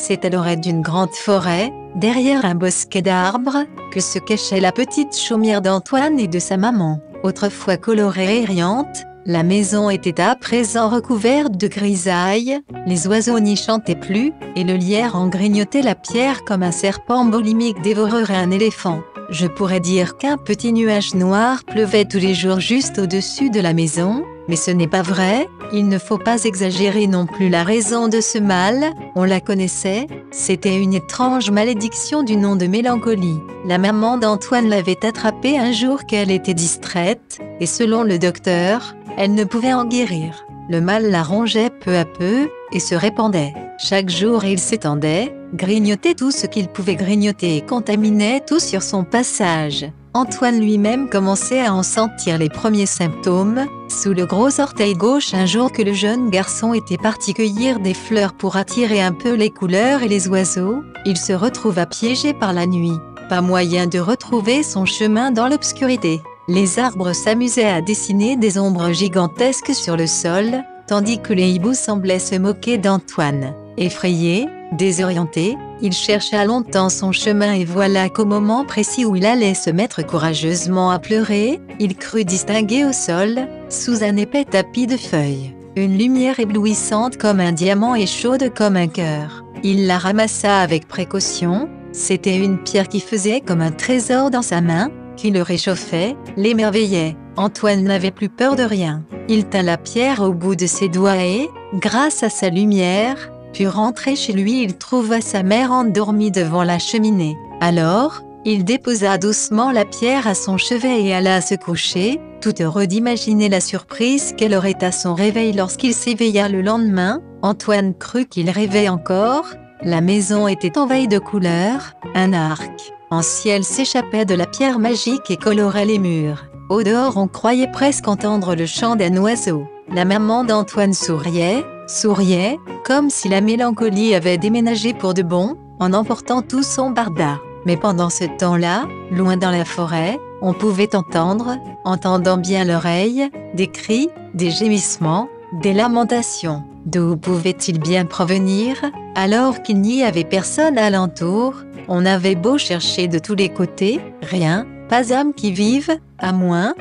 C'est à l'orée d'une grande forêt, derrière un bosquet d'arbres, que se cachait la petite chaumière d'Antoine et de sa maman. Autrefois colorée et riante, la maison était à présent recouverte de grisaille, les oiseaux n'y chantaient plus, et le lierre en grignotait la pierre comme un serpent bolimique dévorerait un éléphant. Je pourrais dire qu'un petit nuage noir pleuvait tous les jours juste au-dessus de la maison, mais ce n'est pas vrai, il ne faut pas exagérer non plus la raison de ce mal, on la connaissait, c'était une étrange malédiction du nom de Mélancolie. La maman d'Antoine l'avait attrapée un jour qu'elle était distraite, et selon le docteur, elle ne pouvait en guérir. Le mal la rongeait peu à peu, et se répandait. Chaque jour il s'étendait, grignotait tout ce qu'il pouvait grignoter et contaminait tout sur son passage. Antoine lui-même commençait à en sentir les premiers symptômes, sous le gros orteil gauche un jour que le jeune garçon était parti cueillir des fleurs pour attirer un peu les couleurs et les oiseaux, il se retrouva piégé par la nuit. Pas moyen de retrouver son chemin dans l'obscurité. Les arbres s'amusaient à dessiner des ombres gigantesques sur le sol, tandis que les hiboux semblaient se moquer d'Antoine. Effrayé, désorienté, il chercha longtemps son chemin et voilà qu'au moment précis où il allait se mettre courageusement à pleurer, il crut distinguer au sol, sous un épais tapis de feuilles, une lumière éblouissante comme un diamant et chaude comme un cœur. Il la ramassa avec précaution, c'était une pierre qui faisait comme un trésor dans sa main, qui le réchauffait, l'émerveillait. Antoine n'avait plus peur de rien. Il tint la pierre au bout de ses doigts et, grâce à sa lumière, put rentrer chez lui. Il trouva sa mère endormie devant la cheminée. Alors, il déposa doucement la pierre à son chevet et alla se coucher, tout heureux d'imaginer la surprise qu'elle aurait à son réveil lorsqu'il s'éveilla le lendemain. Antoine crut qu'il rêvait encore. La maison était envahie de couleurs, un arc en ciel s'échappait de la pierre magique et colorait les murs. Au dehors on croyait presque entendre le chant d'un oiseau. La maman d'Antoine souriait, comme si la mélancolie avait déménagé pour de bon, en emportant tout son barda. Mais pendant ce temps-là, loin dans la forêt, on pouvait entendant bien l'oreille, des cris, des gémissements, des lamentations. D'où pouvaient-ils bien provenir, alors qu'il n'y avait personne alentour? On avait beau chercher de tous les côtés, rien, pas âme qui vive, à moins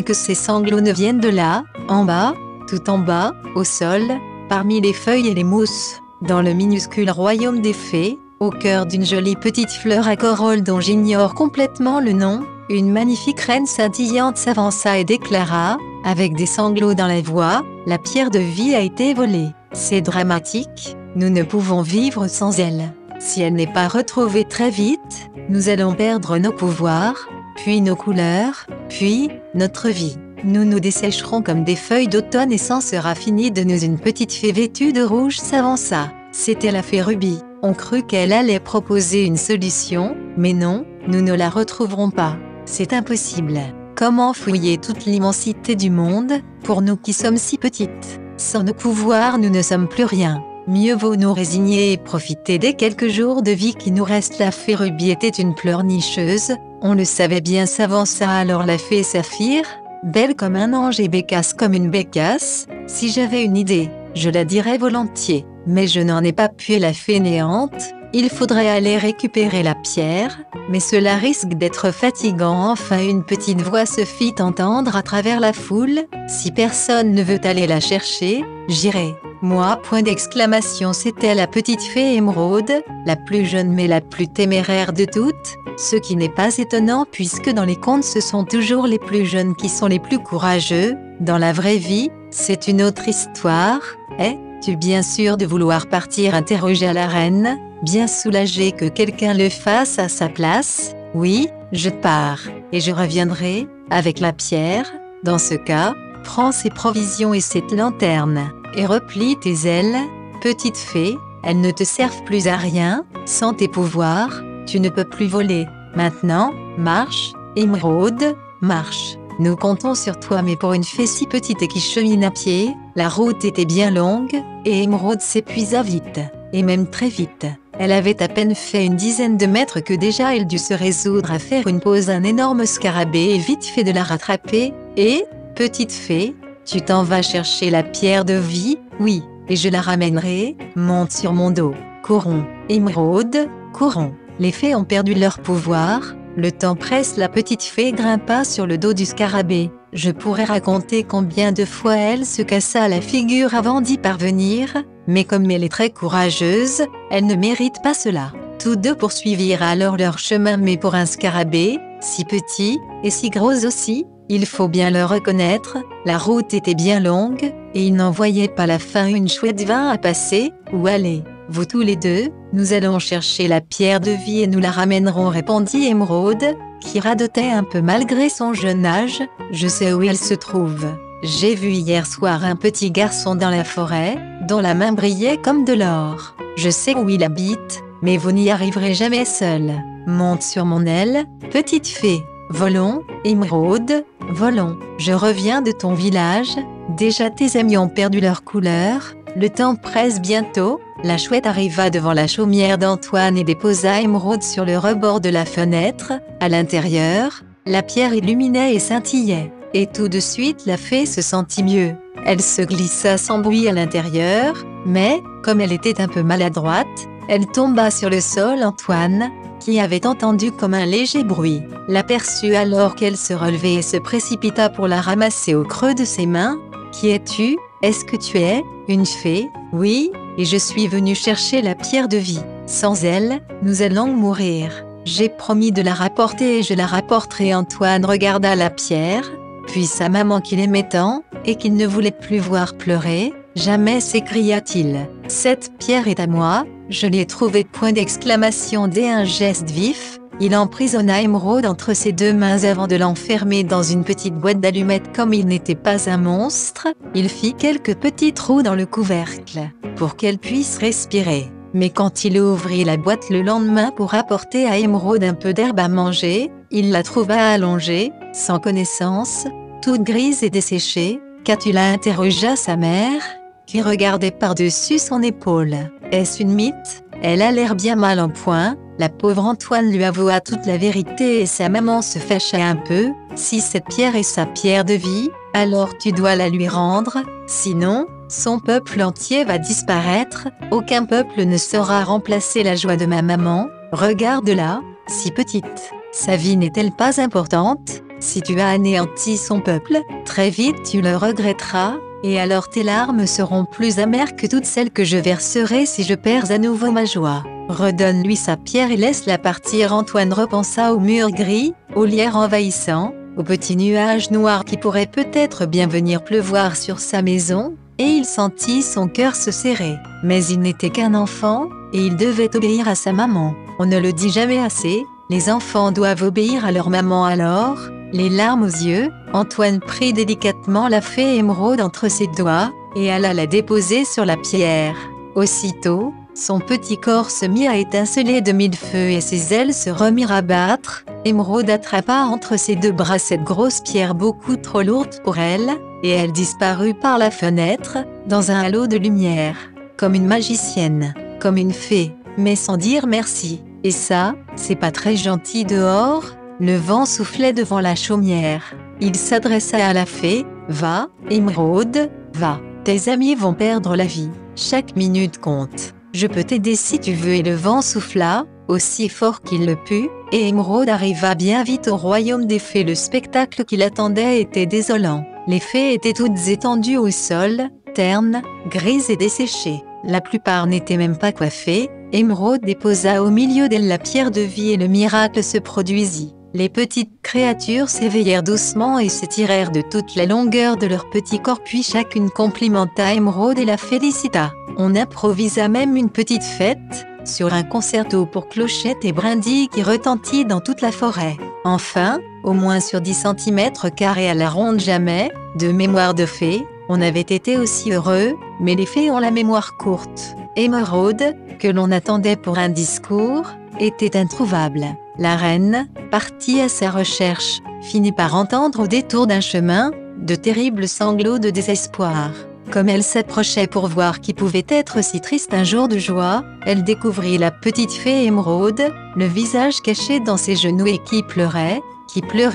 que ces sanglots ne viennent de là, en bas, tout en bas, au sol, parmi les feuilles et les mousses, dans le minuscule royaume des fées, au cœur d'une jolie petite fleur à corolle dont j'ignore complètement le nom, une magnifique reine scintillante s'avança et déclara, avec des sanglots dans la voix, la pierre de vie a été volée. C'est dramatique, nous ne pouvons vivre sans elle. Si elle n'est pas retrouvée très vite, nous allons perdre nos pouvoirs, puis nos couleurs, puis notre vie. Nous nous dessécherons comme des feuilles d'automne et sans sera fini de nous. Une petite fée vêtue de rouge s'avança. C'était la fée Ruby. On crut qu'elle allait proposer une solution, mais non, nous ne la retrouverons pas. C'est impossible. Comment fouiller toute l'immensité du monde, pour nous qui sommes si petites? Sans nos pouvoirs nous ne sommes plus rien. Mieux vaut nous résigner et profiter des quelques jours de vie qui nous restent. La fée Ruby était une pleurnicheuse, on le savait bien. S'avança alors la fée Saphir, belle comme un ange et bécasse comme une bécasse. Si j'avais une idée, je la dirais volontiers, mais je n'en ai pas pu. La fainéante, il faudrait aller récupérer la pierre, mais cela risque d'être fatigant. Enfin une petite voix se fit entendre à travers la foule. Si personne ne veut aller la chercher, j'irai. Moi, point d'exclamation. C'était la petite fée Émeraude, la plus jeune mais la plus téméraire de toutes, ce qui n'est pas étonnant puisque dans les contes ce sont toujours les plus jeunes qui sont les plus courageux. Dans la vraie vie, c'est une autre histoire. Es-tu bien sûr de vouloir partir? Interrogea la reine, bien soulagée que quelqu'un le fasse à sa place. Oui, je pars, et je reviendrai, avec la pierre. Dans ce cas, prends ces provisions et cette lanterne, et replie tes ailes, petite fée, elles ne te servent plus à rien, sans tes pouvoirs, tu ne peux plus voler. Maintenant, marche, Émeraude, marche. Nous comptons sur toi. Mais pour une fée si petite et qui chemine à pied, la route était bien longue, et Émeraude s'épuisa vite, et même très vite. Elle avait à peine fait une dizaine de mètres que déjà elle dut se résoudre à faire une pause. Un énorme scarabée est vite fait de la rattraper, et, petite fée, tu t'en vas chercher la pierre de vie? Oui, et je la ramènerai, monte sur mon dos. courons, Émeraude, courons. Les fées ont perdu leur pouvoir, le temps presse. La petite fée grimpa sur le dos du scarabée. Je pourrais raconter combien de fois elle se cassa la figure avant d'y parvenir, mais comme elle est très courageuse, elle ne mérite pas cela. Tous deux poursuivirent alors leur chemin, mais pour un scarabée, si petit, et si gros aussi, il faut bien le reconnaître, la route était bien longue, et il n'en voyait pas la fin. Une chouette vint à passer. Où allez vous tous les deux? Nous allons chercher la pierre de vie et nous la ramènerons, répondit Émeraude, qui radotait un peu malgré son jeune âge. Je sais où elle se trouve. J'ai vu hier soir un petit garçon dans la forêt, dont la main brillait comme de l'or. Je sais où il habite, mais vous n'y arriverez jamais seul. Monte sur mon aile, petite fée. Volons, Émeraude, volons. Je reviens de ton village. Déjà tes amis ont perdu leur couleur. Le temps presse bientôt. La chouette arriva devant la chaumière d'Antoine et déposa Émeraude sur le rebord de la fenêtre. À l'intérieur, la pierre illuminait et scintillait. Et tout de suite la fée se sentit mieux. Elle se glissa sans bruit à l'intérieur, mais, comme elle était un peu maladroite, elle tomba sur le sol. Antoine, qui avait entendu comme un léger bruit, l'aperçut alors qu'elle se relevait et se précipita pour la ramasser au creux de ses mains. « Qui es-tu? Est-ce que tu es une fée? » « Oui, et je suis venue chercher la pierre de vie. Sans elle, nous allons mourir. J'ai promis de la rapporter et je la rapporterai. » Antoine regarda la pierre, puis sa maman qu'il aimait tant, et qu'il ne voulait plus voir pleurer. « Jamais, s'écria-t-il. Cette pierre est à moi, je l'ai trouvée. » Point d'exclamation. Dès un geste vif, il emprisonna Émeraude entre ses deux mains avant de l'enfermer dans une petite boîte d'allumettes. Comme il n'était pas un monstre, il fit quelques petits trous dans le couvercle, pour qu'elle puisse respirer. Mais quand il ouvrit la boîte le lendemain pour apporter à Émeraude un peu d'herbe à manger, il la trouva allongée, sans connaissance, toute grise et desséchée. « Qu'as-tu là ?» interrogea sa mère, qui regardait par-dessus son épaule. « Est-ce une mythe? Elle a l'air bien mal en point. » La pauvre Antoine lui avoua toute la vérité et sa maman se fâcha un peu. « Si cette pierre est sa pierre de vie, alors tu dois la lui rendre, sinon, son peuple entier va disparaître. Aucun peuple ne saura remplacer la joie de ma maman. Regarde-la, si petite. Sa vie n'est-elle pas importante? Si tu as anéanti son peuple, très vite tu le regretteras, et alors tes larmes seront plus amères que toutes celles que je verserai si je perds à nouveau ma joie. Redonne-lui sa pierre et laisse-la partir. » Antoine repensa au mur gris, au lierre envahissant, aux petits nuages noirs qui pourraient peut-être bien venir pleuvoir sur sa maison, et il sentit son cœur se serrer. Mais il n'était qu'un enfant, et il devait obéir à sa maman. On ne le dit jamais assez, les enfants doivent obéir à leur maman. Alors, les larmes aux yeux, Antoine prit délicatement la fée Émeraude entre ses doigts, et alla la déposer sur la pierre. Aussitôt, son petit corps se mit à étinceler de mille feux et ses ailes se remirent à battre. Émeraude attrapa entre ses deux bras cette grosse pierre beaucoup trop lourde pour elle, et elle disparut par la fenêtre, dans un halo de lumière, comme une magicienne, comme une fée, mais sans dire merci. « Et ça, c'est pas très gentil dehors ?» Le vent soufflait devant la chaumière. Il s'adressa à la fée. « Va, Émeraude, va. Tes amis vont perdre la vie. Chaque minute compte. Je peux t'aider si tu veux. » Et le vent souffla, aussi fort qu'il le put, et Émeraude arriva bien vite au royaume des fées. Le spectacle qui l'attendait était désolant. Les fées étaient toutes étendues au sol, ternes, grises et desséchées. La plupart n'étaient même pas coiffées. Émeraude déposa au milieu d'elles la pierre de vie et le miracle se produisit. Les petites créatures s'éveillèrent doucement et s'étirèrent de toute la longueur de leur petit corps, puis chacune complimenta Émeraude et la félicita. On improvisa même une petite fête, sur un concerto pour clochettes et brindilles qui retentit dans toute la forêt. Enfin, au moins sur 10 cm² à la ronde, jamais, de mémoire de fée, on avait été aussi heureux, mais les fées ont la mémoire courte. Émeraude, que l'on attendait pour un discours, était introuvable. La reine, partie à sa recherche, finit par entendre au détour d'un chemin, de terribles sanglots de désespoir. Comme elle s'approchait pour voir qui pouvait être si triste un jour de joie, elle découvrit la petite fée Émeraude, le visage caché dans ses genoux et qui pleurait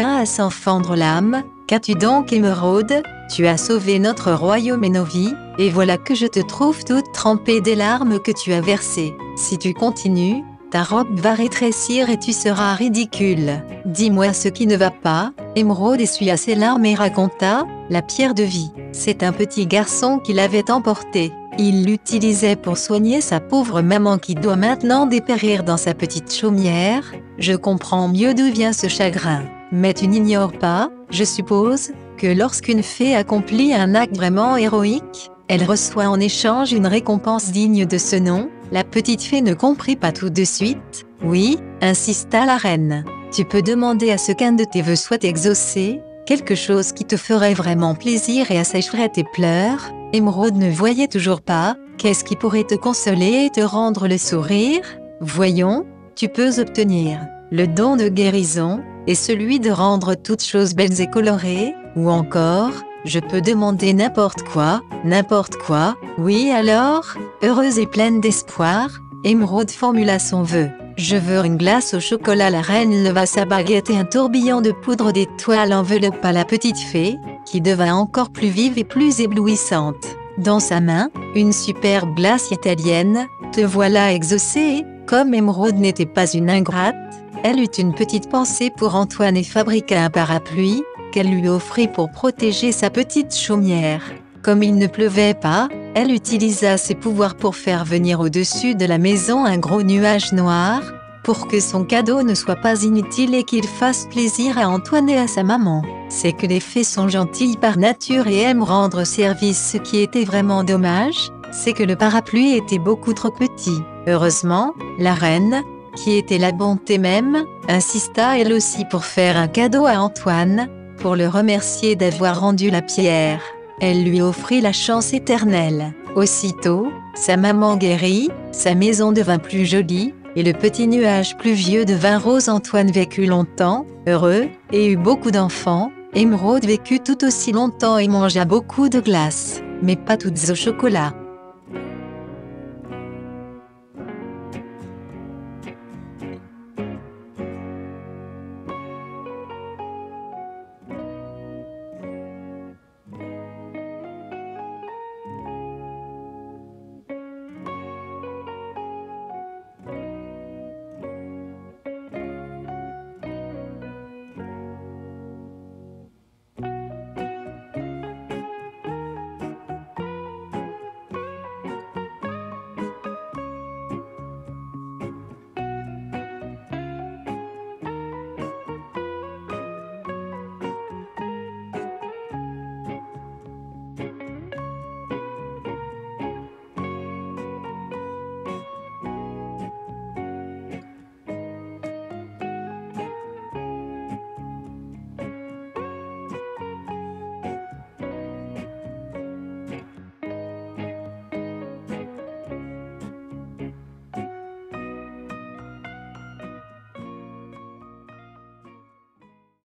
à s'en fendre l'âme. Qu'as-tu donc, Émeraude? Tu as sauvé notre royaume et nos vies, et voilà que je te trouve toute trempée des larmes que tu as versées. Si tu continues, ta robe va rétrécir et tu seras ridicule. Dis-moi ce qui ne va pas. Émeraude essuya ses larmes et raconta la pierre de vie. C'est un petit garçon qui l'avait emportée. Il l'utilisait pour soigner sa pauvre maman qui doit maintenant dépérir dans sa petite chaumière. Je comprends mieux d'où vient ce chagrin. Mais tu n'ignores pas, je suppose, que lorsqu'une fée accomplit un acte vraiment héroïque, elle reçoit en échange une récompense digne de ce nom. La petite fée ne comprit pas tout de suite. Oui, insista la reine. Tu peux demander à ce qu'un de tes vœux soit exaucé, quelque chose qui te ferait vraiment plaisir et assécherait tes pleurs. Émeraude ne voyait toujours pas. Qu'est-ce qui pourrait te consoler et te rendre le sourire? Voyons, tu peux obtenir le don de guérison, et celui de rendre toutes choses belles et colorées, ou encore, je peux demander n'importe quoi. Oui alors, heureuse et pleine d'espoir, Émeraude formula son vœu. Je veux une glace au chocolat. La reine leva sa baguette et un tourbillon de poudre d'étoiles enveloppa la petite fée, qui devint encore plus vive et plus éblouissante. Dans sa main, une superbe glace italienne. Te voilà exaucée. Comme Émeraude n'était pas une ingrate, elle eut une petite pensée pour Antoine et fabriqua un parapluie, qu'elle lui offrit pour protéger sa petite chaumière. Comme il ne pleuvait pas, elle utilisa ses pouvoirs pour faire venir au-dessus de la maison un gros nuage noir, pour que son cadeau ne soit pas inutile et qu'il fasse plaisir à Antoine et à sa maman. C'est que les fées sont gentilles par nature et aiment rendre service. Ce qui était vraiment dommage, c'est que le parapluie était beaucoup trop petit. Heureusement, la reine, qui était la bonté même, insista elle aussi pour faire un cadeau à Antoine, pour le remercier d'avoir rendu la pierre. Elle lui offrit la chance éternelle. Aussitôt, sa maman guérit, sa maison devint plus jolie, et le petit nuage pluvieux devint rose. Antoine vécut longtemps, heureux, et eut beaucoup d'enfants. Émeraude vécut tout aussi longtemps et mangea beaucoup de glaces, mais pas toutes au chocolat.